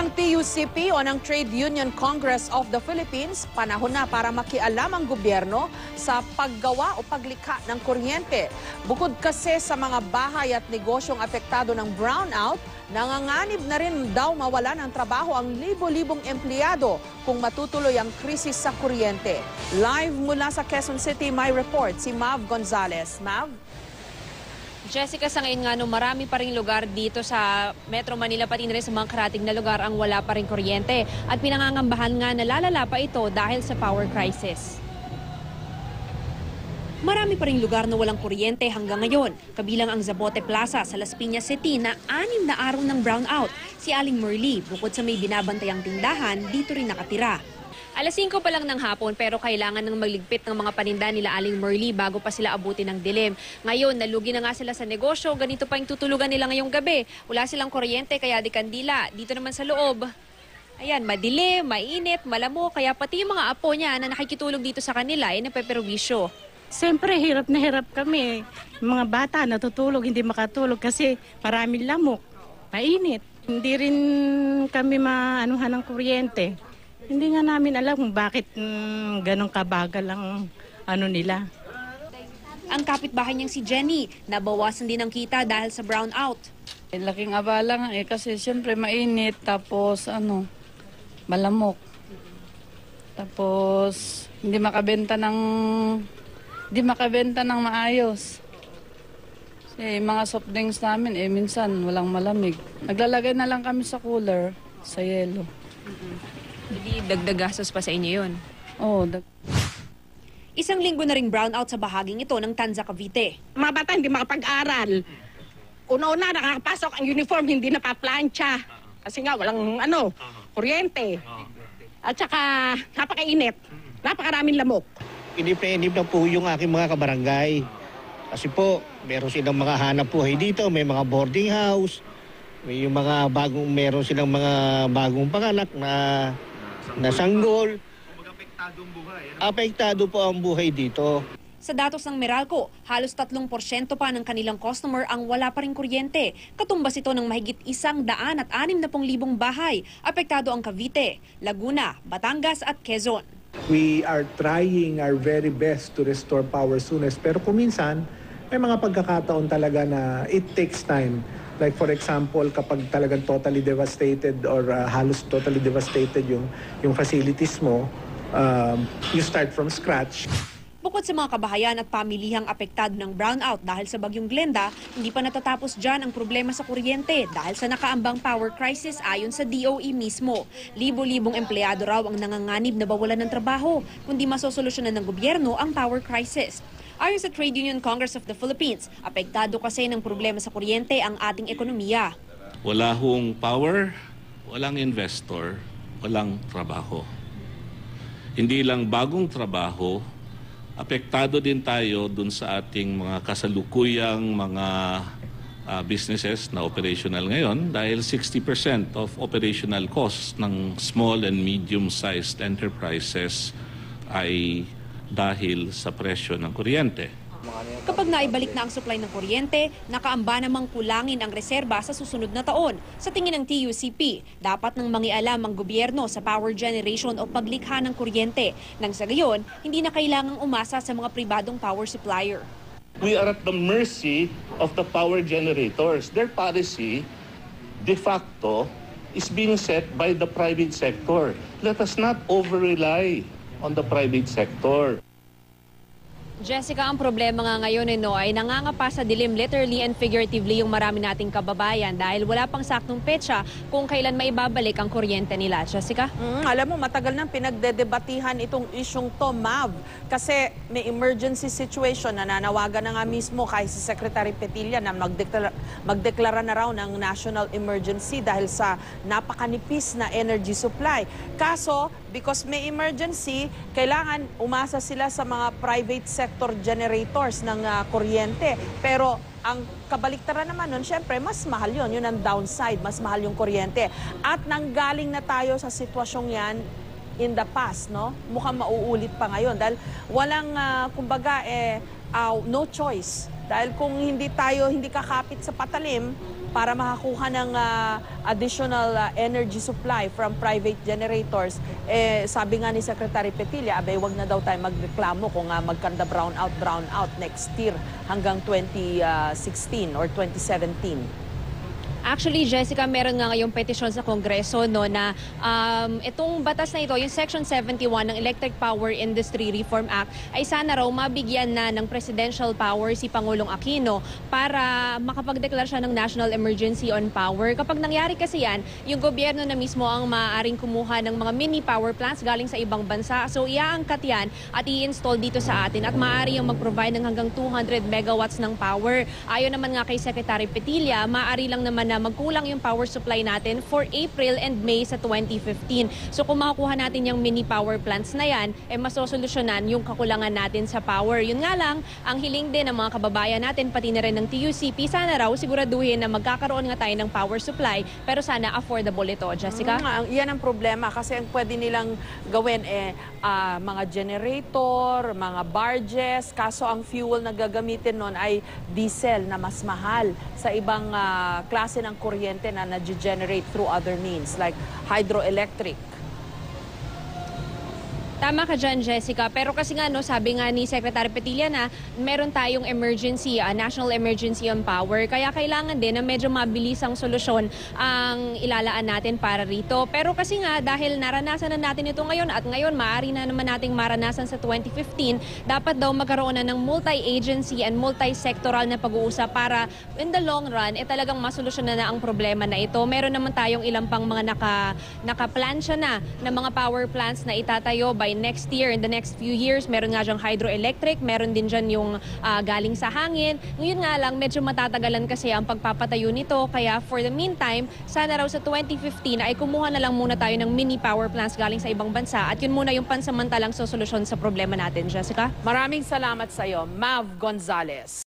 ng TUCP o ng Trade Union Congress of the Philippines, panahon na para makialam ang gobyerno sa paggawa o paglikha ng kuryente. Bukod kasi sa mga bahay at negosyong apektado ng brownout, nanganganib na rin daw mawala ng trabaho ang libo-libong empleyado kung matutuloy ang krisis sa kuryente. Live mula sa Quezon City, may report si Mav Gonzalez. Mav? Jessica, sa ngayon nga marami pa rin lugar dito sa Metro Manila, pati na rin sa mga karatig na lugar ang wala pa rin kuryente. At pinangangambahan nga na lalala pa ito dahil sa power crisis. Marami pa rin lugar na walang kuryente hanggang ngayon. Kabilang ang Zabote Plaza sa Las Piñas City na 6 na araw ng brownout. Si Aling Merly, bukod sa may binabantayang tindahan, dito rin nakatira. Alas 5 pa lang ng hapon pero kailangan ng magligpit ng mga paninda nila Aling Merly bago pa sila abutin ng dilim. Ngayon, nalugi na nga sila sa negosyo, ganito pa yung tutulugan nila ngayong gabi. Wala silang kuryente kaya di kandila. Dito naman sa loob, ayan, madilim, mainit, malamo, kaya pati yung mga apo niya na nakikitulog dito sa kanila ay napeperwisyo. Siyempre, hirap na hirap kami. Mga bata natutulog, hindi makatulog kasi maraming lamok, mainit. Hindi rin kami maanuhan ng kuryente. Hindi nga namin alam kung bakit ganong kabagal ang nila. Ang kapitbahay niyang si Jenny, nabawasan din ang kita dahil sa brownout. Laking abala nga kasi siyempre mainit tapos malamok. Tapos hindi makabenta ng maayos. Kasi mga soft drinks namin minsan walang malamig. Naglalagay na lang kami sa cooler, sa yelo. Hindi dagdag gastos pa sa inyo yun? Oo. Isang linggo na ring brownout sa bahaging ito ng Tanza, Cavite. Mga bata hindi makapag-aral. Una-una nakakapasok ang uniform, hindi napaplansya. Kasi nga walang kuryente. At saka napakainit, napakaraming lamok. Inip na po yung aking mga kabarangay. Kasi po, meron silang mga hanap buhay dito, may mga boarding house, may yung mga meron silang mga bagong panganak na sanggol. Apektado po ang buhay dito. Sa datos ng Meralco, halos 3% pa ng kanilang customer ang wala pa rin kuryente. Katumbas ito ng mahigit 160,000 bahay. Apektado ang Cavite, Laguna, Batangas at Quezon. We are trying our very best to restore power soonest. Pero kuminsan, may mga pagkakataon talaga na it takes time. Like for example, kapag talagang totally devastated or halos totally devastated yung facilities mo, you start from scratch. Bukod sa mga kabahayan at pamilihang apektado ng brownout dahil sa bagyong Glenda, hindi pa natatapos dyan ang problema sa kuryente dahil sa nakaambang power crisis ayon sa DOE mismo. Libo-libong empleyado raw ang nanganganib na bawalan ng trabaho, kundi masosolusyonan ng gobyerno ang power crisis. Ayon sa Trade Union Congress of the Philippines, apektado kasi ng problema sa kuryente ang ating ekonomiya. Wala hong power, walang investor, walang trabaho. Hindi lang bagong trabaho, apektado din tayo dun sa ating mga kasalukuyang mga businesses na operational ngayon dahil 60% of operational costs ng small and medium-sized enterprises ay dahil sa presyo ng kuryente. Kapag naibalik na ang supply ng kuryente, nakaamba namang kulangin ang reserba sa susunod na taon. Sa tingin ng TUCP, dapat nang mangialam ang gobyerno sa power generation o paglikha ng kuryente. Nang sa gayon, hindi na kailangang umasa sa mga pribadong power supplier. We are at the mercy of the power generators. Their policy, de facto, is being set by the private sector. Let us not over-rely on the private sector. Jessica, ang problema nga ngayon ay nangangapa sa dilim literally and figuratively yung marami nating kababayan dahil wala pang saktong petsa kung kailan maibabalik ang kuryente nila. Jessica? Alam mo, matagal nang pinagdedebatihan itong isyong to, Mav. Kasi may emergency situation na nanawagan na nga mismo kay si Secretary Petilla na magdeklara na raw ng national emergency dahil sa napakanipis na energy supply. Kaso, because may emergency, kailangan umasa sila sa mga private sector generators ng kuryente. Pero ang kabaliktaran naman nun, syempre, mas mahal yun. Yun ang downside, mas mahal yung kuryente. At nanggaling na tayo sa sitwasyong yan in the past, no? Mukhang mauulit pa ngayon. Dahil walang, no choice. Dahil kung hindi kakapit sa patalim, para makakuha ng additional energy supply from private generators. Sabi nga ni Secretary Petilla, abay wag na daw tayo magreklamo kung magkanda brownout next year hanggang 2016 or 2017. Actually, Jessica, meron nga ngayong petisyon sa Kongreso na itong batas na ito, yung Section 71 ng Electric Power Industry Reform Act, ay sana raw mabigyan na ng presidential power si Pangulong Aquino para makapagdeklara siya ng National Emergency on Power. Kapag nangyari kasi yan, yung gobyerno na mismo ang maaaring kumuha ng mga mini power plants galing sa ibang bansa. So, iaangkat yan at i-install dito sa atin at maaari yung mag-provide ng hanggang 200 megawatts ng power. Ayon naman nga kay Secretary Petilla, maaari lang naman na magkulang yung power supply natin for April and May sa 2015. So kung makukuha natin yung mini power plants na yan, masosolusyonan yung kakulangan natin sa power. Yun nga lang, ang hiling din ng mga kababayan natin, pati na rin ng TUCP, sana raw siguraduhin na magkakaroon nga tayo ng power supply, pero sana affordable ito. Jessica? Yan ang problema kasi ang pwede nilang gawin mga generator, mga barges, kaso ang fuel na gagamitin nun ay diesel na mas mahal sa ibang klase ng kuryente na na-generate through other means like hydroelectric. Tama ka dyan, Jessica. Pero kasi nga, sabi nga ni Secretary Petilla na meron tayong emergency, national emergency on power. Kaya kailangan din na medyo mabilisang solusyon ang ilalaan natin para rito. Pero kasi nga, dahil naranasan na natin ito ngayon at ngayon maaari na naman nating maranasan sa 2015, dapat daw magkaroon na ng multi-agency and multi-sectoral na pag-uusap para in the long run, talagang masolusyonan na ang problema na ito. Meron naman tayong ilang pang mga nakaplansya na mga power plants na itatayo by next year, in the next few years. Meron nga dyang hydroelectric, meron din dyan yung galing sa hangin. Ngayon nga lang, medyo matatagalan kasi ang pagpapatayo nito. Kaya for the meantime, sana raw sa 2015 ay kumuha na lang muna tayo ng mini power plants galing sa ibang bansa. At yun muna yung pansamantalang solusyon sa problema natin. Jessica? Maraming salamat sa iyo, Mav Gonzalez.